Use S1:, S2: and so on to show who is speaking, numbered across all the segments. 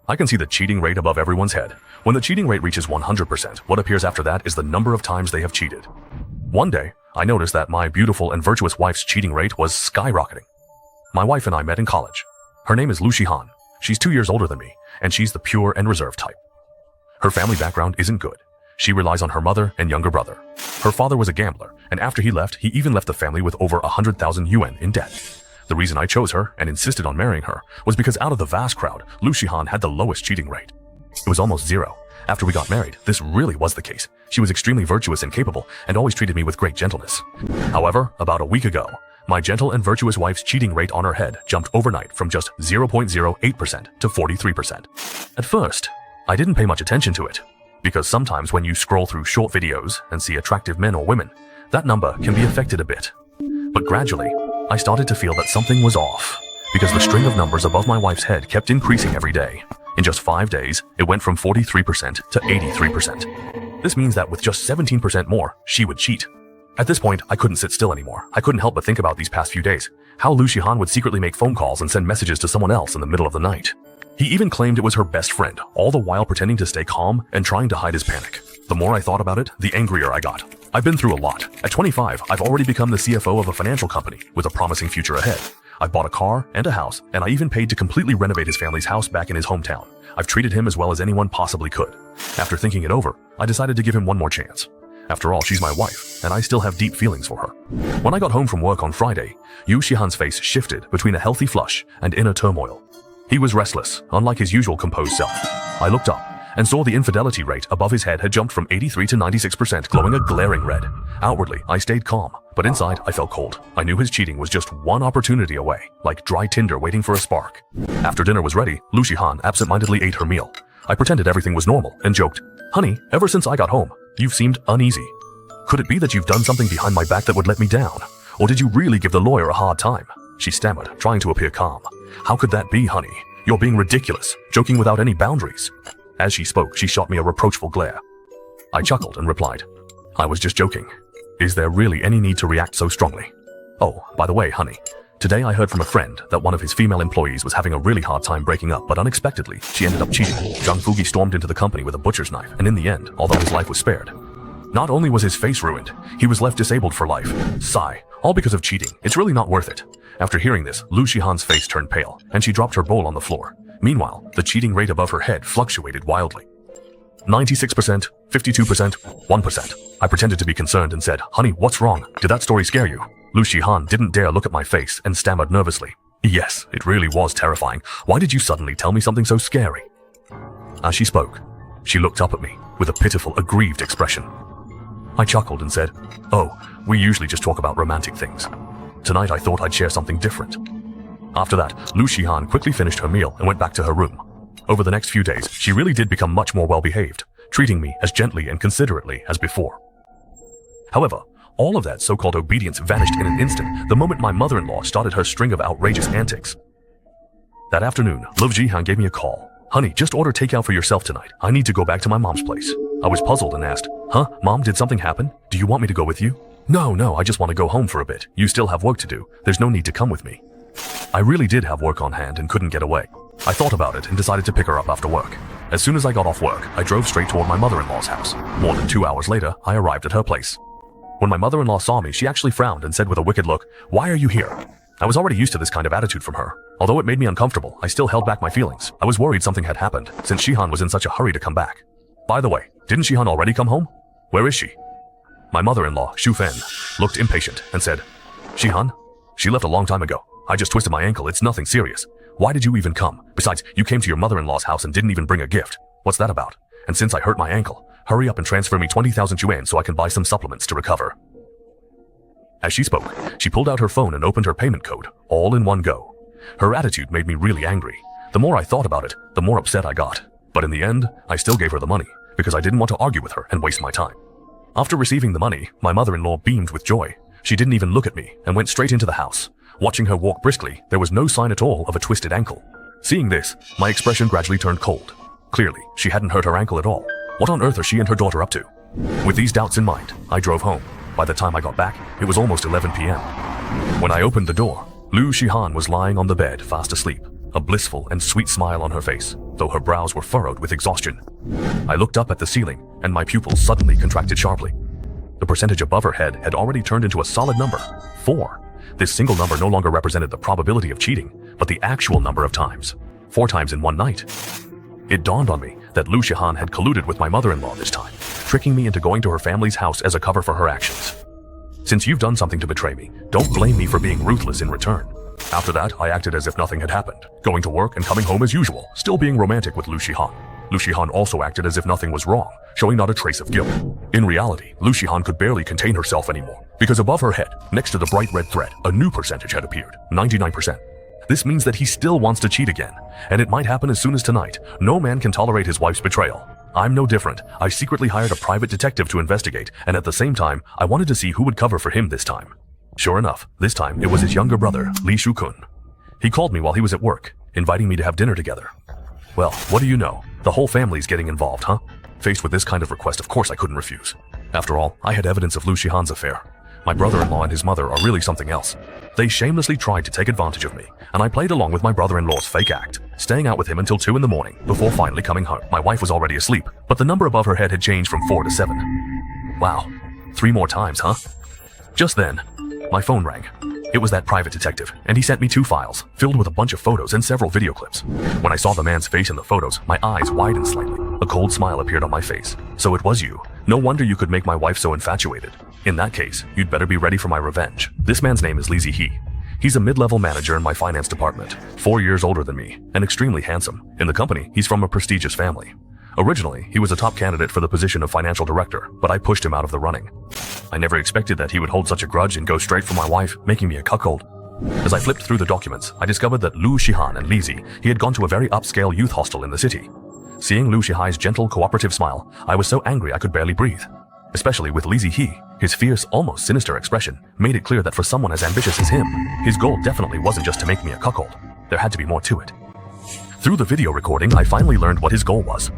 S1: I can see the cheating rate above everyone's head. When the cheating rate reaches 100%, what appears after that is the number of times they have cheated. One day, I noticed that my beautiful and virtuous wife's cheating rate was skyrocketing. My wife and I met in college. Her name is Lu Shihan. She's 2 years older than me, and she's the pure and reserved type. Her family background isn't good. She relies on her mother and younger brother. Her father was a gambler, and after he left, he even left the family with over 100,000 yuan in debt. The reason I chose her and insisted on marrying her was because out of the vast crowd, Lu Shihan had the lowest cheating rate. It was almost zero. After we got married, this really was the case. She was extremely virtuous and capable, and always treated me with great gentleness. However, about a week ago, my gentle and virtuous wife's cheating rate on her head jumped overnight from just 0.08% to 43%. At first, I didn't pay much attention to it, because sometimes when you scroll through short videos and see attractive men or women, that number can be affected a bit. But gradually, I started to feel that something was off, because the string of numbers above my wife's head kept increasing every day. In just 5 days, it went from 43% to 83%. This means that with just 17% more, she would cheat. At this point, I couldn't sit still anymore. I couldn't help but think about these past few days, how Lu Shihan would secretly make phone calls and send messages to someone else in the middle of the night. He even claimed it was her best friend, all the while pretending to stay calm and trying to hide his panic. The more I thought about it, the angrier I got. I've been through a lot. At 25, I've already become the CFO of a financial company with a promising future ahead. I've bought a car and a house, and I even paid to completely renovate his family's house back in his hometown. I've treated him as well as anyone possibly could. After thinking it over, I decided to give him one more chance. After all, she's my wife, and I still have deep feelings for her. When I got home from work on Friday, Lu Shihan's face shifted between a healthy flush and inner turmoil. He was restless, unlike his usual composed self. I looked up and saw the infidelity rate above his head had jumped from 83 to 96%, glowing a glaring red. Outwardly, I stayed calm, but inside, I felt cold. I knew his cheating was just one opportunity away, like dry tinder waiting for a spark. After dinner was ready, Lu Shihan absent-mindedly ate her meal. I pretended everything was normal and joked, "Honey, ever since I got home, you've seemed uneasy. Could it be that you've done something behind my back that would let me down? Or did you really give the lawyer a hard time?" She stammered, trying to appear calm. "How could that be, honey? You're being ridiculous, joking without any boundaries." As she spoke, she shot me a reproachful glare. I chuckled and replied, "I was just joking. Is there really any need to react so strongly? Oh, by the way, honey, today I heard from a friend that one of his female employees was having a really hard time breaking up, but unexpectedly, she ended up cheating. Zhang Fugi stormed into the company with a butcher's knife, and in the end, although his life was spared, not only was his face ruined, he was left disabled for life. Sigh, all because of cheating. It's really not worth it." After hearing this, Lu Shihan's face turned pale, and she dropped her bowl on the floor. Meanwhile, the cheating rate above her head fluctuated wildly. 96%, 52%, 1%. I pretended to be concerned and said, "Honey, what's wrong? Did that story scare you?" Lu Shihan didn't dare look at my face and stammered nervously, "Yes, it really was terrifying. Why did you suddenly tell me something so scary?" As she spoke, she looked up at me with a pitiful, aggrieved expression. I chuckled and said, "Oh, we usually just talk about romantic things. Tonight I thought I'd share something different." After that, Lu Shihan quickly finished her meal and went back to her room. Over the next few days, she really did become much more well-behaved, treating me as gently and considerately as before. However, all of that so-called obedience vanished in an instant the moment my mother-in-law started her string of outrageous antics. That afternoon, Lu Shihan gave me a call. "Honey, just order takeout for yourself tonight. I need to go back to my mom's place." I was puzzled and asked, "Huh, Mom, did something happen? Do you want me to go with you?" No, I just want to go home for a bit. You still have work to do. There's no need to come with me." I really did have work on hand and couldn't get away. I thought about it and decided to pick her up after work. As soon as I got off work, I drove straight toward my mother-in-law's house. More than 2 hours later, I arrived at her place. When my mother-in-law saw me, she actually frowned and said with a wicked look, "Why are you here?" I was already used to this kind of attitude from her. Although it made me uncomfortable, I still held back my feelings. I was worried something had happened, since Shihan was in such a hurry to come back. By the way, didn't Shihan already come home? Where is she? My mother-in-law, Shu Fen, looked impatient and said, "Shihan? She left a long time ago. I just twisted my ankle, it's nothing serious. Why did you even come? Besides, you came to your mother-in-law's house and didn't even bring a gift. What's that about? And since I hurt my ankle, hurry up and transfer me 20,000 yuan so I can buy some supplements to recover." As she spoke, she pulled out her phone and opened her payment code, all in one go. Her attitude made me really angry. The more I thought about it, the more upset I got. But in the end, I still gave her the money, because I didn't want to argue with her and waste my time. After receiving the money, my mother-in-law beamed with joy. She didn't even look at me and went straight into the house. Watching her walk briskly, there was no sign at all of a twisted ankle. Seeing this, my expression gradually turned cold. Clearly, she hadn't hurt her ankle at all. What on earth are she and her daughter up to? With these doubts in mind, I drove home. By the time I got back, it was almost 11 p.m. When I opened the door, Lu Shihan was lying on the bed, fast asleep, a blissful and sweet smile on her face. though her brows were furrowed with exhaustion. I looked up at the ceiling, and my pupils suddenly contracted sharply. The percentage above her head had already turned into a solid number, 4. This single number no longer represented the probability of cheating, but the actual number of times. 4 times in one night. It dawned on me that Lu Shihan had colluded with my mother-in-law this time, tricking me into going to her family's house as a cover for her actions. Since you've done something to betray me, don't blame me for being ruthless in return. After that, I acted as if nothing had happened, going to work and coming home as usual, still being romantic with Lu Shihan. Lu Shihan also acted as if nothing was wrong, showing not a trace of guilt. In reality, Lu Shihan could barely contain herself anymore, because above her head, next to the bright red thread, a new percentage had appeared, 99%. This means that he still wants to cheat again, and it might happen as soon as tonight. No man can tolerate his wife's betrayal. I'm no different. I secretly hired a private detective to investigate, and at the same time, I wanted to see who would cover for him this time. Sure enough, this time it was his younger brother, Li Shukun. He called me while he was at work, inviting me to have dinner together. Well, what do you know? The whole family's getting involved, huh? Faced with this kind of request, of course I couldn't refuse. After all, I had evidence of Lu Shihan's affair. My brother-in-law and his mother are really something else. They shamelessly tried to take advantage of me, and I played along with my brother-in-law's fake act, staying out with him until 2 in the morning, before finally coming home. My wife was already asleep, but the number above her head had changed from 4 to 7. Wow, 3 more times, huh? Just then, my phone rang. It was that private detective, and he sent me 2 files, filled with a bunch of photos and several video clips. When I saw the man's face in the photos, my eyes widened slightly. A cold smile appeared on my face. So it was you. No wonder you could make my wife so infatuated. In that case, you'd better be ready for my revenge. This man's name is Li Zihe. He's a mid-level manager in my finance department, 4 years older than me, and extremely handsome. In the company, he's from a prestigious family. Originally, he was a top candidate for the position of financial director, but I pushed him out of the running. I never expected that he would hold such a grudge and go straight for my wife, making me a cuckold. As I flipped through the documents, I discovered that Lu Shihan and Li Zi, he had gone to a very upscale youth hostel in the city. Seeing Lu Shihai's gentle, cooperative smile, I was so angry I could barely breathe. Especially with Li Zihe, his fierce, almost sinister expression made it clear that for someone as ambitious as him, his goal definitely wasn't just to make me a cuckold. There had to be more to it. Through the video recording, I finally learned what his goal was.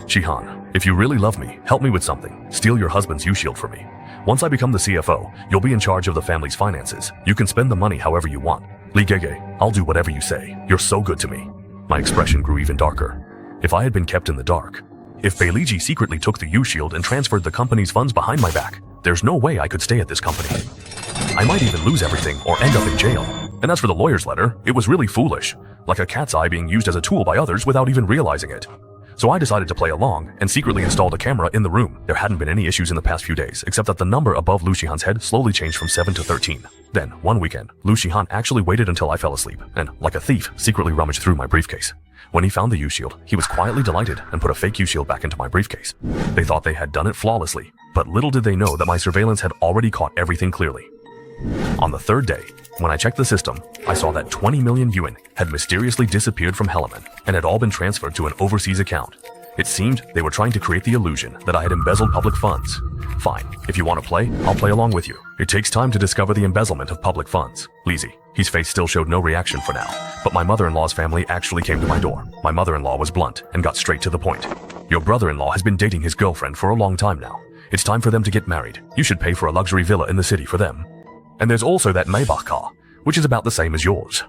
S1: Shihan, if you really love me, help me with something. Steal your husband's U-Shield for me. Once I become the CFO, you'll be in charge of the family's finances. You can spend the money however you want. Li Gege, I'll do whatever you say. You're so good to me. My expression grew even darker. If I had been kept in the dark, if Beiliji secretly took the U-Shield and transferred the company's funds behind my back, there's no way I could stay at this company. I might even lose everything or end up in jail. And as for the lawyer's letter, it was really foolish, like a cat's eye being used as a tool by others without even realizing it. So I decided to play along and secretly installed a camera in the room. There hadn't been any issues in the past few days, except that the number above Lu Shihan's head slowly changed from 7 to 13. Then, one weekend, Lu Shihan actually waited until I fell asleep and, like a thief, secretly rummaged through my briefcase. When he found the U-Shield, he was quietly delighted and put a fake U-Shield back into my briefcase. They thought they had done it flawlessly, but little did they know that my surveillance had already caught everything clearly. On the 3rd day, when I checked the system, I saw that 20 million yuan had mysteriously disappeared from Helleman and had all been transferred to an overseas account. It seemed they were trying to create the illusion that I had embezzled public funds. Fine, if you want to play, I'll play along with you. It takes time to discover the embezzlement of public funds. Li Zi, his face still showed no reaction for now, but my mother-in-law's family actually came to my door. My mother-in-law was blunt and got straight to the point. Your brother-in-law has been dating his girlfriend for a long time now. It's time for them to get married. You should pay for a luxury villa in the city for them. And there's also that Maybach car, which is about the same as yours.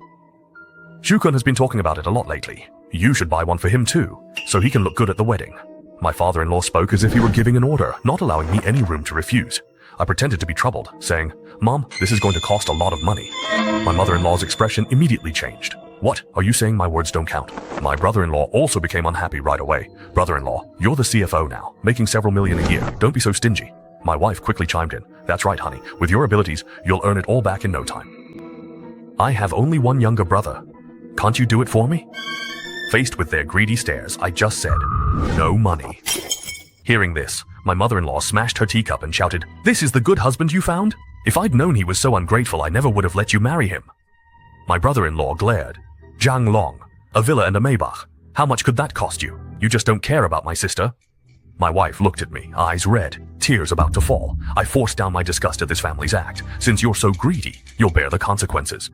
S1: Shukun has been talking about it a lot lately. You should buy one for him too, so he can look good at the wedding. My father-in-law spoke as if he were giving an order, not allowing me any room to refuse. I pretended to be troubled, saying, Mom, this is going to cost a lot of money. My mother-in-law's expression immediately changed. What? Are you saying my words don't count? My brother-in-law also became unhappy right away. Brother-in-law, you're the CFO now, making several million a year. Don't be so stingy. My wife quickly chimed in. That's right, honey. With your abilities, you'll earn it all back in no time. I have only one younger brother. Can't you do it for me? Faced with their greedy stares, I just said, no money. Hearing this, my mother-in-law smashed her teacup and shouted, This is the good husband you found? If I'd known he was so ungrateful, I never would have let you marry him. My brother-in-law glared. Zhang Long, a villa and a Maybach. How much could that cost you? You just don't care about my sister. My wife looked at me, eyes red, tears about to fall. I forced down my disgust at this family's act. Since you're so greedy, you'll bear the consequences.